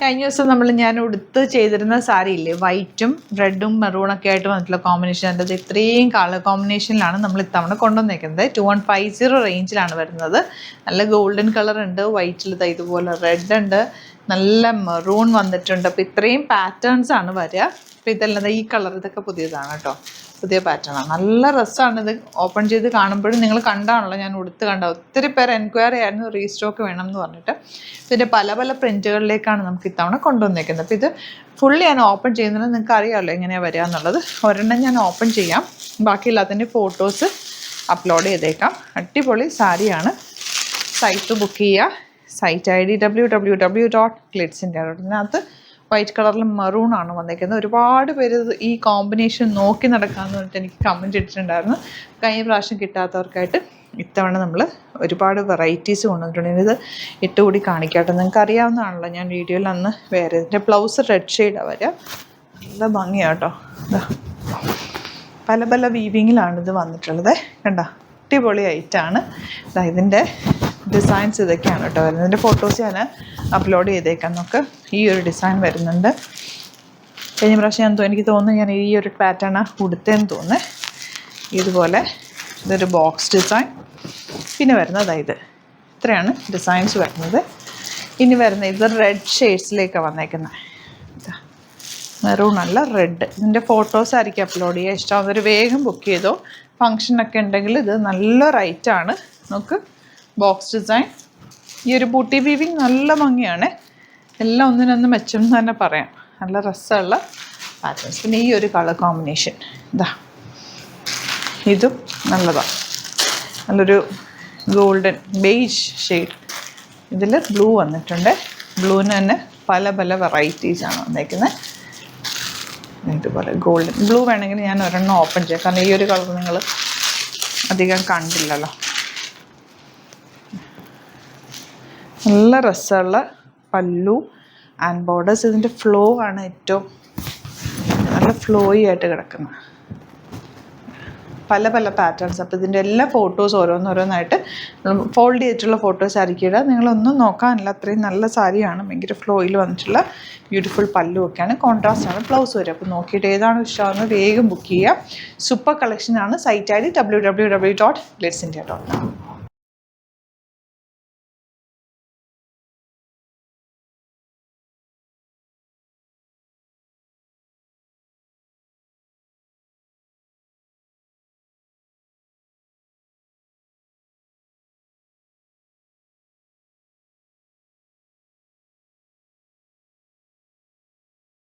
കഴിഞ്ഞ ദിവസം ഞാൻ ഉടുത്ത് ചെയ്തിരുന്ന സാരി ഇല്ലേ, വൈറ്റും റെഡും മെറൂണൊക്കെ ആയിട്ട് വന്നിട്ടുള്ള കോമ്പിനേഷൻ. അതിൻ്റെ ഇത്രയും കളർ കോമ്പിനേഷനിലാണ് നമ്മൾ ഇത്തവണ കൊണ്ടുവന്നേക്കുന്നത്. 2150 റേഞ്ചിലാണ് വരുന്നത്. നല്ല ഗോൾഡൻ കളർ ഉണ്ട്, വൈറ്റിൽ ഇതുപോലെ റെഡ് ഉണ്ട്, നല്ല മെറൂൺ വന്നിട്ടുണ്ട്. അപ്പോൾ ഇത്രയും പാറ്റേൺസ് ആണ് വരിക. അപ്പോൾ ഇതെല്ലാം ഈ കളർ ഇതൊക്കെ പുതിയതാണ് കേട്ടോ, പുതിയ പാറ്റേണാണ്. നല്ല രസമാണ് ഇത് ഓപ്പൺ ചെയ്ത് കാണുമ്പോഴും. നിങ്ങൾ കണ്ടാണല്ലോ ഞാൻ ഉടുത്ത് കണ്ട, ഒത്തിരി പേര് എൻക്വയറി ആയിരുന്നു റീസ്റ്റോക്ക് വേണം എന്ന് പറഞ്ഞിട്ട്. ഇതിൻ്റെ പല പല പ്രിൻറ്റുകളിലേക്കാണ് നമുക്ക് ഇത്തവണ കൊണ്ടുവന്നേക്കുന്നത്. അപ്പോൾ ഇത് ഫുള്ളി ഞാൻ ഓപ്പൺ ചെയ്യുന്നത് നിങ്ങൾക്ക് അറിയാമല്ലോ എങ്ങനെയാണ് വരിക എന്നുള്ളത്. ഒരെണ്ണം ഞാൻ ഓപ്പൺ ചെയ്യാം, ബാക്കിയുള്ളതിൻ്റെ ഫോട്ടോസ് അപ്ലോഡ് ചെയ്തേക്കാം. അടിപൊളി സാരിയാണ്. സൈറ്റ് ബുക്ക് ചെയ്യുക. Site ID www.glitzindia. ഇതിനകത്ത് വൈറ്റ് കളറിൽ മെറൂണാണ് വന്നിരിക്കുന്നത്. ഒരുപാട് പേര് ഈ കോമ്പിനേഷൻ നോക്കി നടക്കാമെന്ന് പറഞ്ഞിട്ട് എനിക്ക് കമൻറ്റ് ഇട്ടിട്ടുണ്ടായിരുന്നു. കഴിഞ്ഞ പ്രാവശ്യം കിട്ടാത്തവർക്കായിട്ട് ഇത്തവണ നമ്മൾ ഒരുപാട് വെറൈറ്റീസ് കൊണ്ടുവന്നിട്ടുണ്ട്. ഇത് ഇട്ടുകൂടി കാണിക്കാട്ടെ. നിങ്ങൾക്ക് അറിയാവുന്നതാണല്ലോ, ഞാൻ വീഡിയോയിൽ അന്ന് വേറെ. ഇതിൻ്റെ ബ്ലൗസ് റെഡ് ഷെയ്ഡാണ് വരിക. നല്ല ഭംഗിയാട്ടോ. പല പല വീവിങ്ങിലാണ് ഇത് വന്നിട്ടുള്ളത്. കണ്ടോ, അടിപൊളി ഐറ്റാണ്. ഇതിൻ്റെ ഡിസൈൻസ് ഇതൊക്കെയാണ് കേട്ടോ വരുന്നത്. ഇതിൻ്റെ ഫോട്ടോസ് ഞാൻ അപ്ലോഡ് ചെയ്തേക്കാം. നമുക്ക് ഈ ഒരു ഡിസൈൻ വരുന്നുണ്ട്. കഴിഞ്ഞ പ്രാവശ്യം എനിക്ക് തോന്നുന്നു ഞാൻ ഈ ഒരു പാറ്റേണാണ് ഉടുത്തതെന്ന് തോന്നുന്നു. ഇതുപോലെ ഇതൊരു ബോക്സ് ഡിസൈൻ. പിന്നെ വരുന്നത് ഇത്. ഇത്രയാണ് ഡിസൈൻസ് വരുന്നത്. ഇനി വരുന്നത് ഇത് റെഡ് ഷെയ്ഡ്സിലേക്കാണ് വന്നേക്കുന്നത്. മെറൂൺ അല്ല, റെഡ്. ഇതിൻ്റെ ഫോട്ടോസ് ആയിരിക്കും അപ്ലോഡ് ചെയ്യുക. ഇഷ്ടമാകുന്നവർ വേഗം ബുക്ക് ചെയ്തോ. ഫങ്ഷനൊക്കെ ഉണ്ടെങ്കിൽ ഇത് നല്ല റൈറ്റാണ്. നമുക്ക് ബോക്സ് ഡിസൈൻ. ഈ ഒരു ബൂട്ടി വീവിങ് നല്ല ഭംഗിയാണ്. എല്ലാം ഒന്നിനൊന്ന് മെച്ചം എന്ന് തന്നെ പറയാം. നല്ല രസമുള്ള പാറ്റേൺസ്. പിന്നെ ഈ ഒരു കളർ കോമ്പിനേഷൻ ഇതും നല്ലതാണ്. നല്ലൊരു ഗോൾഡൻ ബേജ് ഷെയ്ഡ്. ഇതിൽ ബ്ലൂ വന്നിട്ടുണ്ട്. ബ്ലൂവിന് തന്നെ പല പല വെറൈറ്റീസാണ് വന്നേക്കുന്നത്. ഇതുപോലെ ഗോൾഡൻ ബ്ലൂ വേണമെങ്കിൽ ഞാൻ ഒരെണ്ണം ഓപ്പൺ ചെയ്യാം, കാരണം ഈ ഒരു കളർ നിങ്ങൾ അധികം കണ്ടില്ലല്ലോ. നല്ല രസമുള്ള പല്ലു ആൻഡ് ബോർഡേഴ്സ്. ഇതിൻ്റെ ഫ്ലോ ആണ് ഏറ്റവും നല്ല ഫ്ലോയി ആയിട്ട് കിടക്കുന്നത്. പല പല പാറ്റേൺസ്. അപ്പോൾ ഇതിൻ്റെ എല്ലാ ഫോട്ടോസ് ഓരോന്നോരോന്നായിട്ട് ഫോൾഡ് ചെയ്തിട്ടുള്ള ഫോട്ടോസ് ആയിരിക്കും ഇടുക. നിങ്ങളൊന്നും നോക്കാനില്ല, അത്രയും നല്ല സാരിയാണ്. ഭയങ്കര ഫ്ലോയിൽ വന്നിട്ടുള്ള ബ്യൂട്ടിഫുൾ പല്ലുമൊക്കെയാണ്. കോൺട്രാസ്റ്റാണ് ബ്ലൗസ് വരിക. അപ്പോൾ നോക്കിയിട്ട് ഏതാണ് ഇഷ്ടമാകുന്നത് വേഗം ബുക്ക് ചെയ്യുക. സൂപ്പർ കളക്ഷനാണ്. Site ID www.glitzindia.com.